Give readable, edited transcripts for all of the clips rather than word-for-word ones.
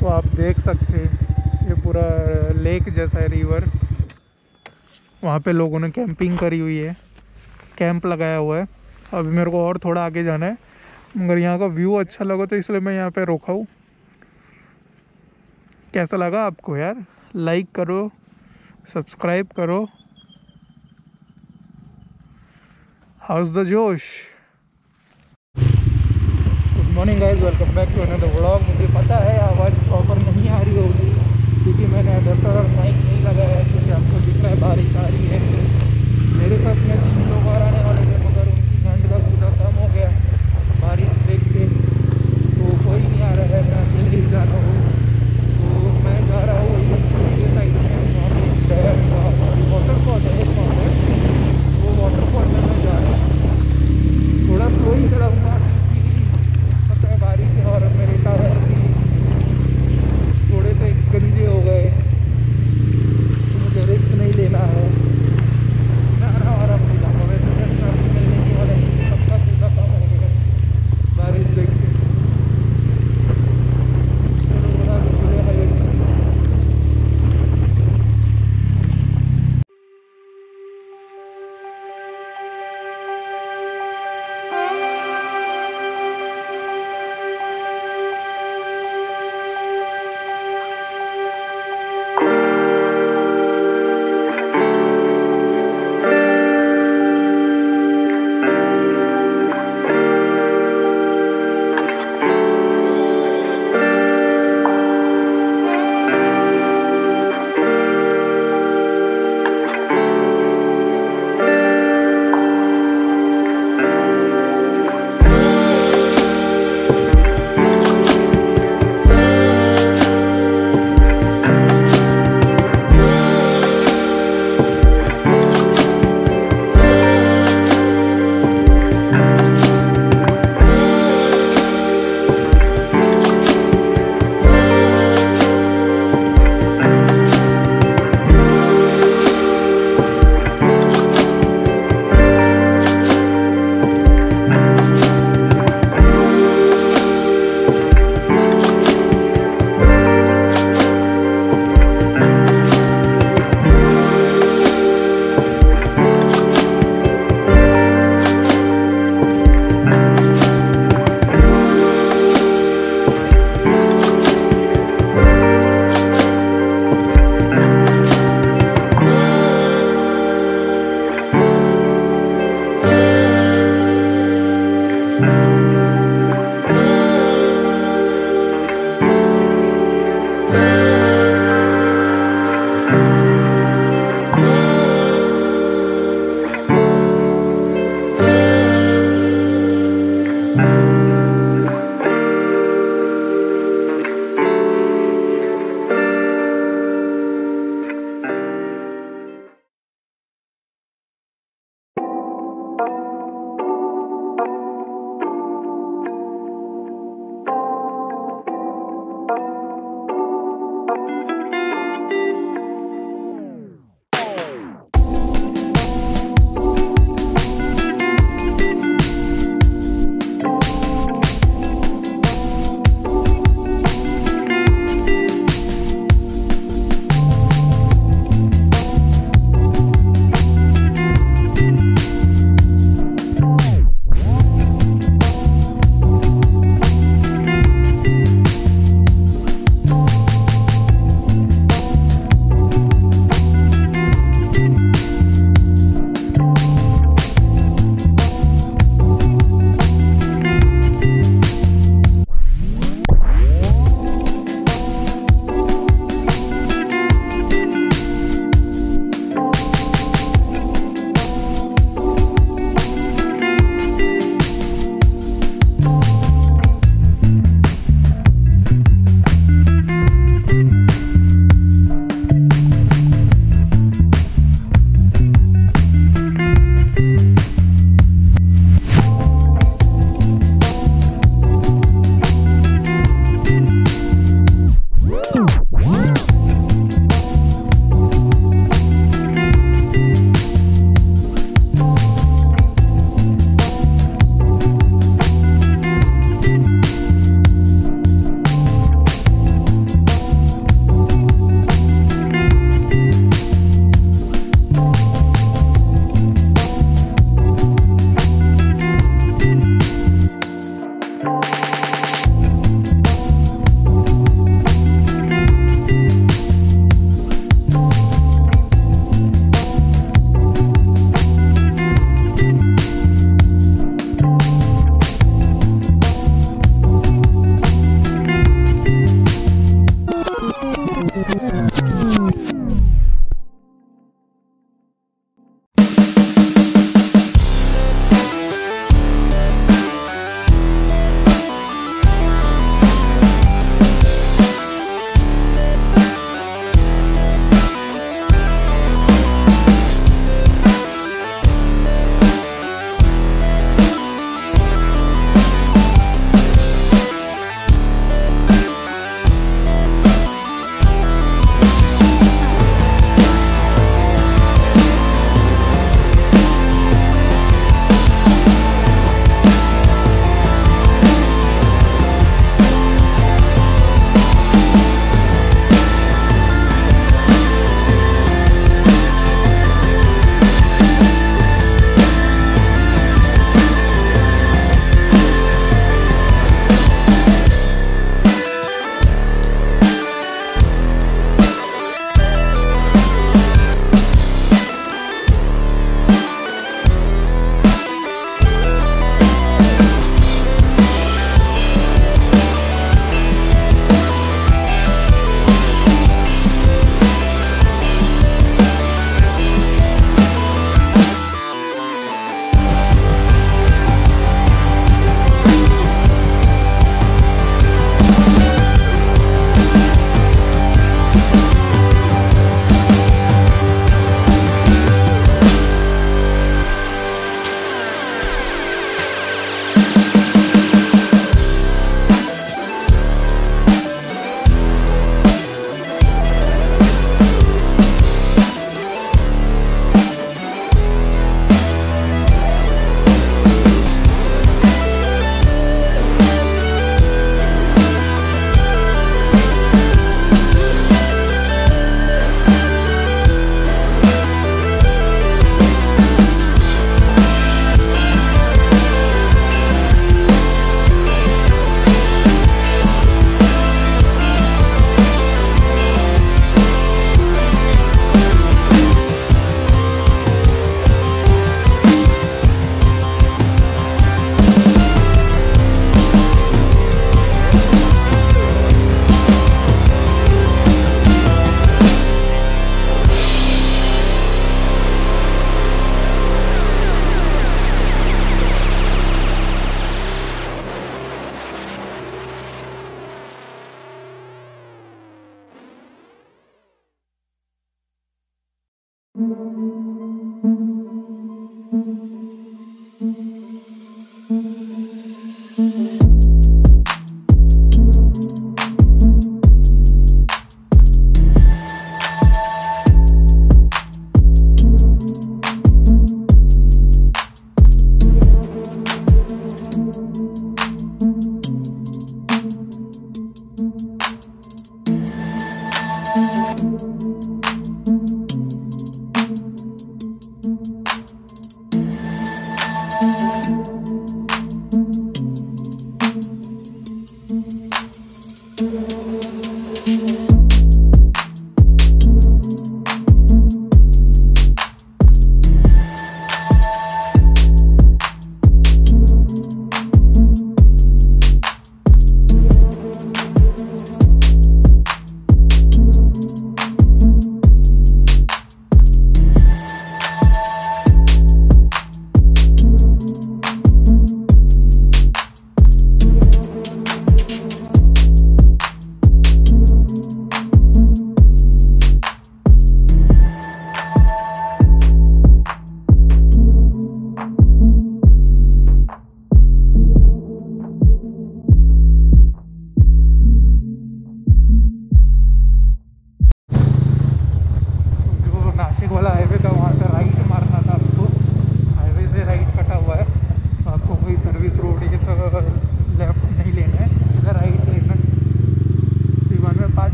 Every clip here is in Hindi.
तो आप देख सकते हैं ये पूरा लेक जैसा है, रिवर। वहाँ पे लोगों ने कैंपिंग करी हुई है, कैंप लगाया हुआ है। अभी मेरे को और थोड़ा आगे जाना है, मगर यहाँ का व्यू अच्छा लगा तो इसलिए मैं यहाँ पे रोका हूँ। कैसा लगा आपको यार? लाइक करो, सब्सक्राइब करो। हाउस द जोश। Good morning guys, welcome back to another vlog. मुझे पता है आवाज़ प्रॉपर नहीं आ रही होगी क्योंकि मैंने अडप्टर और माइक नहीं लगाया है, क्योंकि आपको दिख रहा है बारिश आ रही है। मेरे साथ में 3 लोग और आने वाले थे, मगर उनकी ठंड का पूरा कम हो गया बारिश देख के, तो कोई नहीं आ रहा है। मैं अकेले ही जा रहा हूँ। तो मैं जा रहा हूँ इगतपुरी के साइड में, वहाँ पे वाटरफॉल है एक, वहाँ पर वो वाटरफॉल में मैं जा रहा हूँ। थोड़ा स्लो ही चलाऊँगा क्योंकि पता है बारिश है और मेरे टायर भी थोड़े से गंजे हो गए, तो मुझे रिस्क नहीं लेना है। मैं आराम से जाऊँगा। वैसे मैं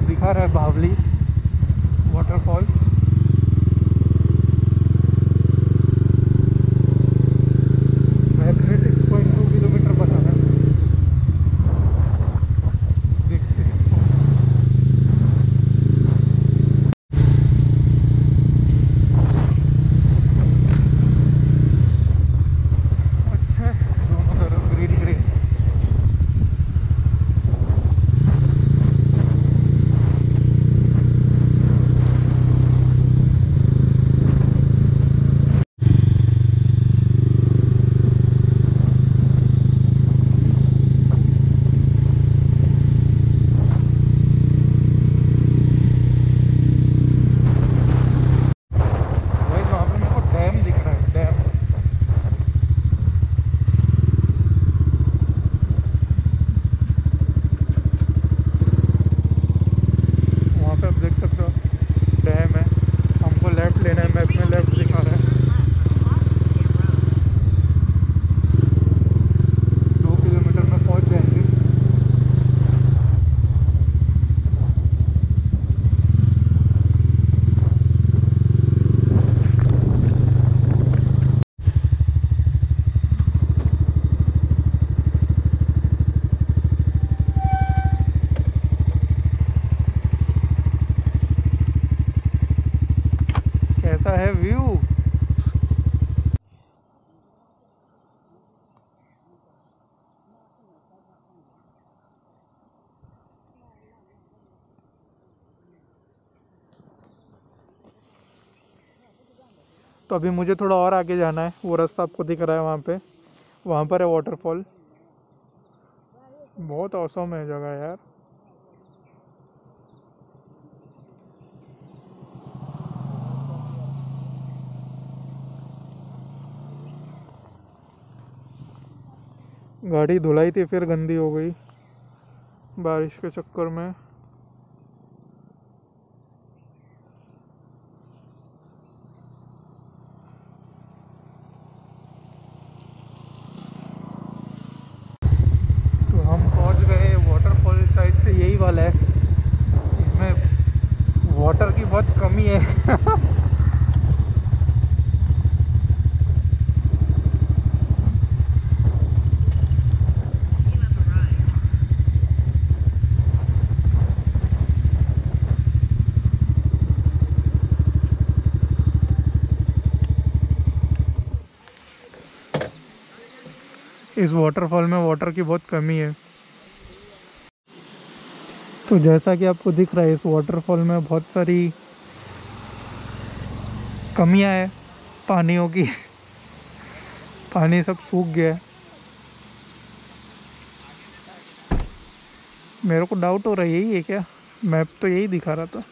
दिखा रहा है भावली वाटरफॉल। मैप में 6.2 किलोमीटर बता रहा है। देखते हैं। अच्छा है, दोनों तरफ ग्रीन ग्रीन। कैसा है व्यू? तो अभी मुझे थोड़ा और आगे जाना है, वो रास्ता आपको दिख रहा है वहाँ पर है वाटरफॉल। बहुत औसम है जगह यार। गाड़ी धुलाई थी फिर गंदी हो गई बारिश के चक्कर में। तो हम पहुंच गए वाटरफॉल। साइड से यही वाला है, इसमें वाटर की बहुत कमी है। इस वाटरफॉल में वाटर की बहुत कमी है। तो जैसा कि आपको दिख रहा है, इस वाटरफॉल में बहुत सारी कमियां है पानियों की। पानी सब सूख गया है। मेरे को डाउट हो रहा है यही है क्या? मैप तो यही दिखा रहा था।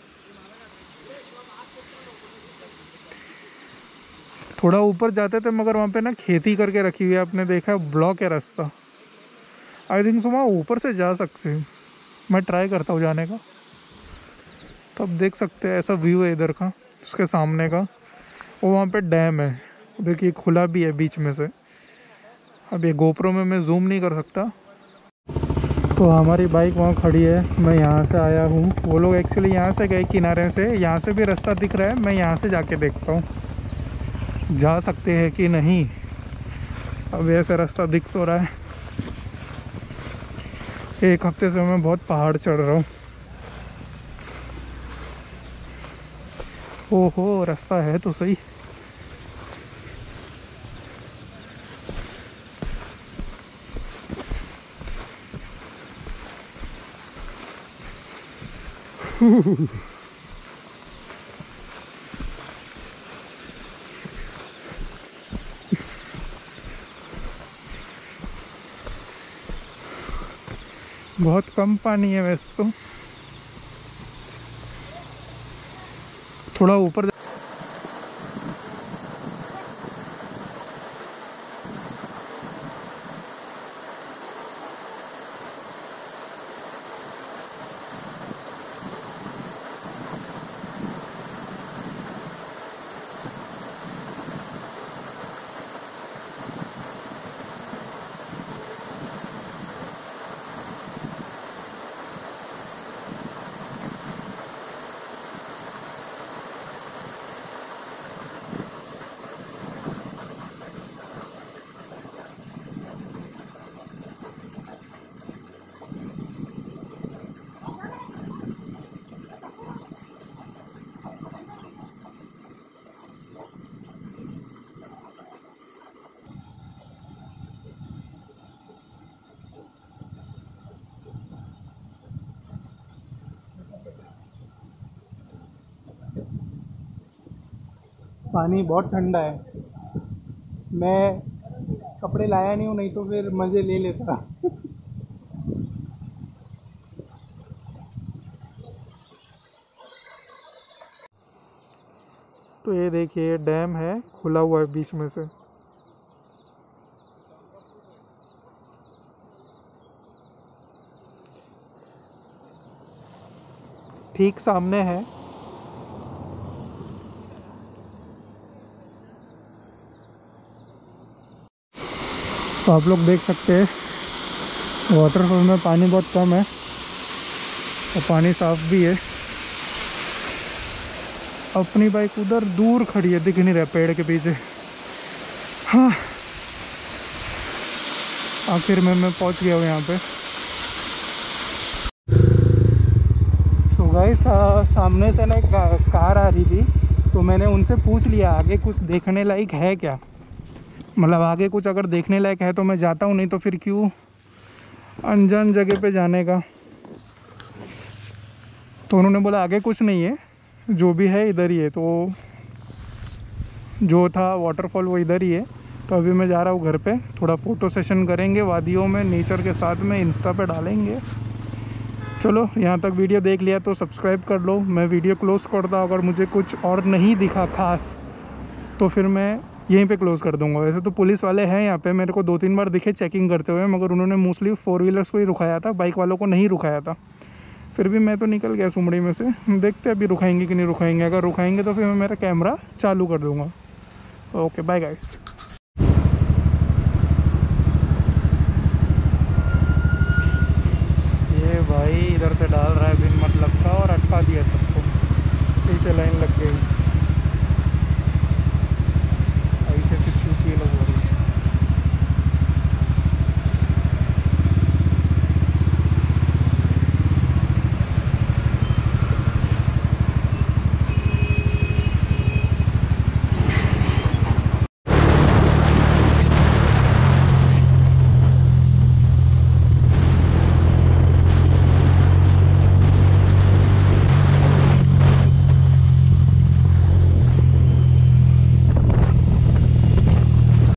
थोड़ा ऊपर जाते थे मगर वहाँ पे ना खेती करके रखी हुई है, आपने देखा है, ब्लॉक है रास्ता। आई थिंक सो वहाँ ऊपर से जा सकते हैं। मैं ट्राई करता हूँ जाने का। तो आप देख सकते हैं ऐसा व्यू है इधर का, उसके सामने का। वो वहाँ पे डैम है, देखिए खुला भी है बीच में से। अब ये गोप्रो में मैं जूम नहीं कर सकता। तो हमारी बाइक वहाँ खड़ी है, मैं यहाँ से आया हूँ। वो लोग एक्चुअली यहाँ से गए किनारे से, यहाँ से भी रास्ता दिख रहा है। मैं यहाँ से जाके देखता हूँ जा सकते हैं कि नहीं। अब ऐसे रास्ता दिख तो रहा है, एक हफ्ते से मैं बहुत पहाड़ चढ़ रहा हूँ। ओहो, रास्ता है तो सही। बहुत कम पानी है वैसे तो, थोड़ा ऊपर। पानी बहुत ठंडा है। मैं कपड़े लाया नहीं हूँ, नहीं तो फिर मज़े ले लेता। तो ये देखिए डैम है, खुला हुआ है बीच में से। ठीक सामने है। तो आप लोग देख सकते हैं वाटरफॉल में पानी बहुत कम है और पानी साफ भी है। अपनी बाइक उधर दूर खड़ी है, दिख नहीं रहा पेड़ के पीछे। हाँ, आखिर में मैं पहुंच गया हूँ यहाँ पे। सो गाइस, सामने से ना एक कार आ रही थी, तो मैंने उनसे पूछ लिया आगे कुछ देखने लायक है क्या, मतलब आगे कुछ अगर देखने लायक है तो मैं जाता हूँ, नहीं तो फिर क्यों अनजान जगह पे जाने का। तो उन्होंने बोला आगे कुछ नहीं है, जो भी है इधर ही है। तो जो था वाटरफॉल वो इधर ही है। तो अभी मैं जा रहा हूँ घर पे, थोड़ा फ़ोटो सेशन करेंगे वादियों में, नेचर के साथ में, इंस्टा पे डालेंगे। चलो, यहाँ तक वीडियो देख लिया तो सब्सक्राइब कर लो। मैं वीडियो क्लोज़ करता, अगर मुझे कुछ और नहीं दिखा खास तो फिर मैं यहीं पे क्लोज़ कर दूंगा। वैसे तो पुलिस वाले हैं यहाँ पे, मेरे को 2-3 बार दिखे चेकिंग करते हुए, मगर उन्होंने मोस्टली 4 व्हीलर्स को ही रुकाया था, बाइक वालों को नहीं रुकाया था। फिर भी मैं तो निकल गया सुमड़ी में से। देखते हैं अभी रुकाएंगे कि नहीं रुकाएंगे। अगर रुकाएंगे तो फिर मैं मेरा कैमरा चालू कर दूँगा। Okay, bye guys.